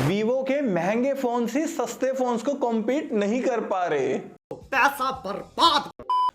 Vivo के महंगे phone ही सस्ते फोन्स को कॉम्पीट नहीं कर पा रहे। पैसा बर्बाद।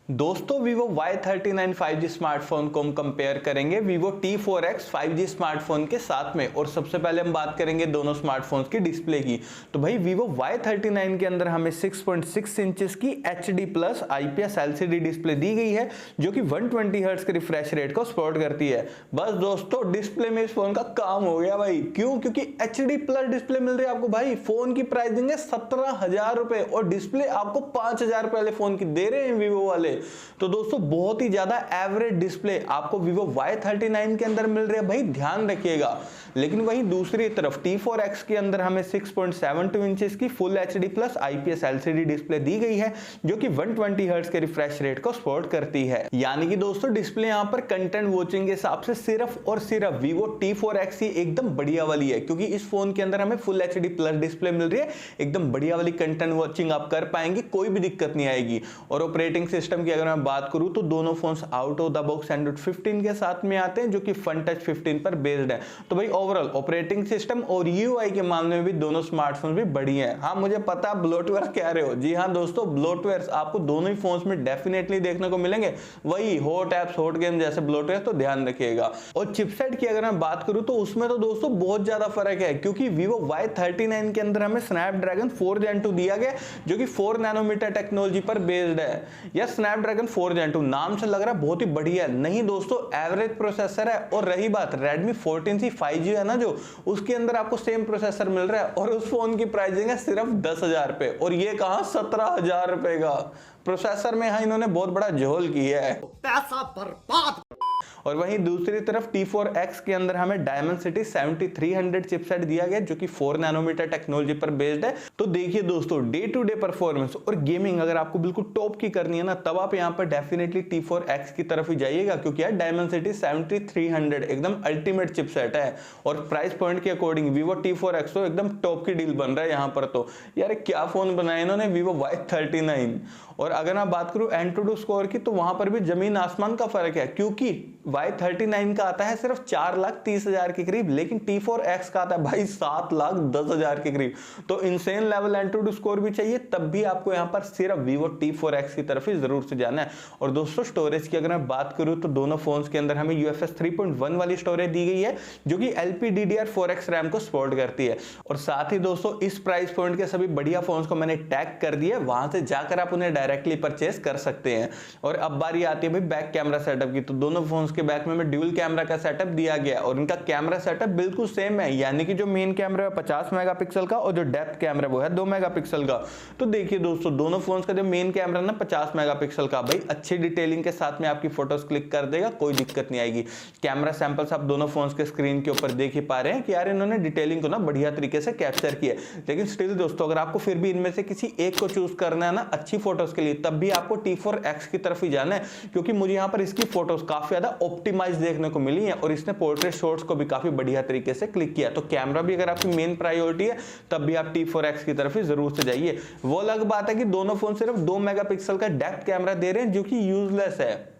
दोस्तों Vivo Y39 5G स्मार्टफोन को हम कंपेयर करेंगे Vivo T4X 5G स्मार्टफोन के साथ में। और सबसे पहले हम बात करेंगे दोनों स्मार्टफोन्स की डिस्प्ले की। तो भाई Vivo Y39 के अंदर हमें 6.6 इंचेस की HD plus IPS LCD display दी गई है जो कि 120 हर्ट्ज के रिफ्रेश रेट को सपोर्ट करती है। बस दोस्तों डिस्प्ले में इस फोन का काम हो गया भाई। क्यों? क्योंकि HD प्लस डिस्प्ले मिल रही है आपको भाई। फोन की प्राइसिंग है 17,000 रुपए और डिस्प्ले आपको 5,000 रुपए वाले फोन की दे रहे हैं Vivo वाले। तो दोस्तों बहुत ही ज्यादा एवरेज डिस्प्ले आपको Vivo Y39 के अंदर मिल रही है भाई, ध्यान रखिएगा। लेकिन वहीं दूसरी तरफ T4X के अंदर हमें 6.72 इंचेस की full HD plus IPS LCD display दी गई है जो कि 120 हर्ट्ज के रिफ्रेश रेट को सपोर्ट करती है। यानी कि दोस्तों डिस्प्ले यहां पर कंटेंट वॉचिंग के हिसाब से सिर्फ और सिर्फ Vivo T4X ही एकदम बढ़िया वाली है, क्योंकि इस फोन के अंदर हमें फुल HD प्लस डिस्प्ले मिल रही है। एकदम बढ़िया वाली कंटेंट वॉचिंग आप कर पाएंगे, कोई भी दिक्कत नहीं आएगी। और ऑपरेटिंग सिस्टम की अगर मैं बात करूं तो दोनों phones out of the box Android 15 के साथ में आते हैं जो कि फन टच 15 पर बेस्ड है। तो भाई ओवरऑल ऑपरेटिंग सिस्टम और यूआई के मामले में भी दोनों स्मार्टफोन भी बढ़िया हैं। हाँ मुझे पता है ब्लोटवेयर कह रहे हो, जी हाँ दोस्तों ब्लोटवेयर आपको दोनों ही फोन्स में डेफिनेटली देखने को मिलेंगे। वही हॉट एप्स हॉट गेम जैसे ब्लोटवेयर, तो ध्यान रखिएगा। और चिपसेट की अगर मैं बात करूं तो उसमें तो दोस्तों बहुत ज्यादा फर्क है, क्योंकि Vivo Y39 के अंदर हमें स्नैपड्रैगन 4 Gen 2 दिया गया जो कि 4 नैनोमीटर टेक्नोलॉजी पर बेस्ड है। या स्नैपड्रैगन 4 Gen 2 नाम से लग रहा है बहुत ही बढ़िया है, नहीं दोस्तों एवरेज प्रोसेसर है। और रही बात Redmi 14C 5G है ना जो, उसके अंदर आपको सेम प्रोसेसर मिल रहा है और उस फोन की प्राइसिंग है सिर्फ 10,000 रुपए। और ये कहां 17,000 रुपए का प्रोसेसर में। हाँ इन्होंने बहुत बड़ा झोल किया है, पैसा बर्बाद। और वहीं दूसरी तरफ T4X के अंदर हमें Dimensity 7300 चिपसेट दिया गया जो कि 4 नैनोमीटर टेक्नोलॉजी पर बेस्ड है। तो देखिए दोस्तों डे टू डे परफॉर्मेंस और गेमिंग अगर आपको बिल्कुल टॉप की करनी है ना, तब आप यहां पर डेफिनेटली T4X की तरफ ही जाइएगा, क्योंकि यार Dimensity 7300 एकदम अल्टीमेट चिपसेट है। और प्राइस पॉइंट के अकॉर्डिंग Vivo T4X तो एकदम टॉप की डील बन रहा है यहाँ पर। तो यार क्या फोन बनाया इन्होंने Vivo Y39। और अगर मैं बात करूं एंटूडू स्कोर की, तो वहां पर भी जमीन आसमान का फर्क है, क्योंकि Y39 का आता है सिर्फ 4,30,000 के करीब, लेकिन T4X का आता है भाई 7,10,000 के करीब। तो इंसेन लेवल एंटूडू स्कोर भी चाहिए, तब भी आपको यहाँ पर सिर्फ Vivo T4X की तरफ ही जरूर से जाना है। और दोस्तों स्टोरेज की अगर मैं बात करूं तो दोनों फोन्स के अंदर हमें UFS 3.1 वाली स्टोरेज दी गई है जो कि LPDDR4X रैम को सपोर्ट करती है। और साथ ही दोस्तों इस प्राइस पॉइंट के सभी बढ़िया फोन्स को मैंने टैग कर दिया, वहां से जाकर आप उन्हें डायरेक्टली परचेस कर सकते हैं। और अब बारी आती है भाई बैक कैमरा सेटअप की। तो दोनों फोन्स के बैक में ड्यूल कैमरा का सेटअप दिया गया और इनका कैमरा सेटअप बिल्कुल सेम है, यानी कि जो मेन कैमरा है 50 मेगापिक्सल का और जो डेप्थ कैमरा वो है 2 मेगापिक्सल का। तो देखिए दोस्तों दोनों फोन्स का जो मेन कैमरा ना 50 मेगापिक्सल का, भाई अच्छी डिटेलिंग के साथ में आपकी फोटोज क्लिक कर देगा, कोई दिक्कत नहीं आएगी। कैमरा सैंपल्स आप दोनों फोन्स के स्क्रीन के ऊपर देख ही पा रहे हैं कि यार इन्होंने डिटेलिंग को ना बढ़िया तरीके से कैप्चर किया। लेकिन स्टिल दोस्तों अगर आपको फिर भी इनमें से किसी एक को चूज करना है ना अच्छी फोटोज के लिए, तब भी आपको T4X की तरफ ही जाना है, क्योंकि मुझे यहाँ पर इसकी फोटोज काफी ज्यादा ऑप्टिमाइज देखने को मिली है और इसने पोर्ट्रेट शॉट्स को भी काफी बढ़िया तरीके से क्लिक किया। तो कैमरा भी अगर आपकी मेन प्रायोरिटी है तब भी आप T4X की तरफ ही जरूर से जाइए। वो अलग बात है कि दोनों फोन सिर्फ 2 मेगापिक्सल का डेप्थ कैमरा दे रहे हैं जो कि यूजलेस है।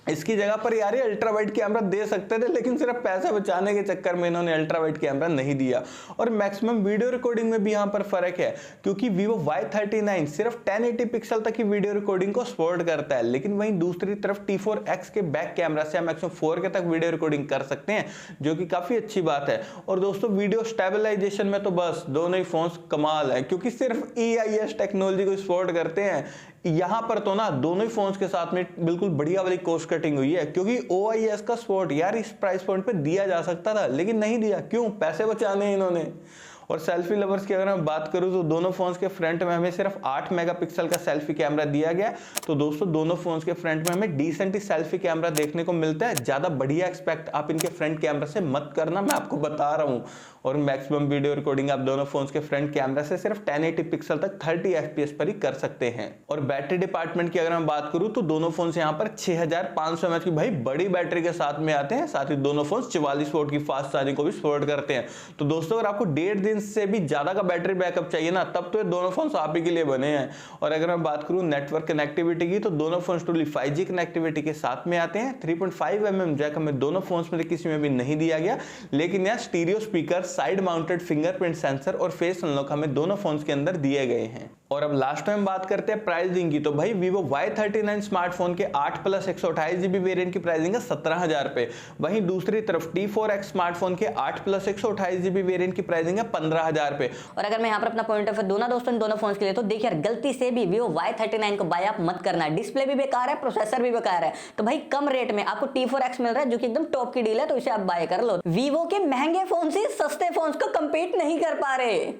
इसकी जगह पर यार ये अल्ट्रा वाइड कैमरा दे सकते थे, लेकिन सिर्फ पैसे बचाने के चक्कर में इन्होंने अल्ट्रा वाइड कैमरा नहीं दिया। और मैक्सिमम वीडियो रिकॉर्डिंग में भी यहाँ पर फर्क है, क्योंकि Vivo Y39 सिर्फ 1080 पिक्सल तक की वीडियो रिकॉर्डिंग को सपोर्ट करता है, लेकिन वहीं दूसरी तरफ T4X के बैक कैमरा से हम मैक्सिमम 4K तक वीडियो रिकॉर्डिंग कर सकते हैं, जो कि काफी अच्छी बात है। और दोस्तों वीडियो स्टेबलाइजेशन में तो बस दोनों ही फोन्स कमाल है, क्योंकि सिर्फ EIS टेक्नोलॉजी को सपोर्ट करते हैं। यहां पर तो ना दोनों ही फोन्स के साथ में बिल्कुल बढ़िया वाली कॉस्ट कटिंग हुई है, क्योंकि OIS का सपोर्ट यार इस प्राइस पॉइंट पे दिया जा सकता था, लेकिन नहीं दिया। क्यों? पैसे बचाने इन्होंने। और सेल्फी लवर्स की अगर मैं बात करूं तो दोनों फोन्स के फ्रंट में हमें सिर्फ 8 मेगापिक्सल का सेल्फी कैमरा दिया गया। तो दोस्तों दोनों फोन्स के फ्रंट में हमें डिसेंट सेल्फी कैमरा देखने को मिलता है। ज्यादा बढ़िया एक्सपेक्ट आप इनके फ्रंट कैमरा से मत करना, मैं आपको बता रहा हूं। और मैक्सिमम वीडियो रिकॉर्डिंग आप दोनों फोन्स के फ्रंट कैमरा से सिर्फ 1080 पिक्सल तक 30 FPS पर ही कर सकते हैं। और बैटरी डिपार्टमेंट की अगर मैं बात करूं तो दोनों फोन्स यहाँ पर 6500 mAh की भाई बड़ी बैटरी के साथ में आते हैं। साथ ही दोनों फोन्स 44 वोल्ट की फास्ट चार्जिंग को भी सपोर्ट करते हैं। तो दोस्तों अगर आपको 1.5 रेंज से भी ज्यादा का बैटरी बैकअप चाहिए ना, तब तो ये दोनों फोन आप ही के लिए बने हैं। और अगर मैं बात करूं नेटवर्क कनेक्टिविटी की, तो दोनों फोन ट्रूली 5G कनेक्टिविटी के साथ में आते हैं। 3.5mm जैक हमें दोनों फोन्स में किसी में भी नहीं दिया गया, लेकिन यहाँ stereo speaker, side mounted fingerprint sensor और फेस अनलॉक हमें दोनों फोन्स के अंदर दिए गए हैं। और अब लास्ट में बात करते हैं प्राइसिंग की, तो भाई Vivo Y39 स्मार्टफोन के 8+ 128GB वेरिएंट की प्राइसिंग है 17,000 रुपए। वहीं दूसरी तरफ T4X स्मार्टफोन के 8+ 128GB वेरिएंट की प्राइसिंग है 15,000 रुपए। और अगर मैं यहाँ पर अपना पॉइंट ऑफ व्यू दूं ना दोस्तों इन दोनों फोन्स के लिए, तो देखिए यार गलती से भी Vivo Y39 को बाय आप मत करना। डिस्प्ले भी बेकार है, प्रोसेसर भी बेकार है। तो भाई कम रेट में आपको T4X मिल रहा है जो कि एकदम टॉप की डील है, तो इसे आप बाय कर लो। Vivo के महंगे फोन से सस्ते फोन को कंपीट नहीं कर पा रहे।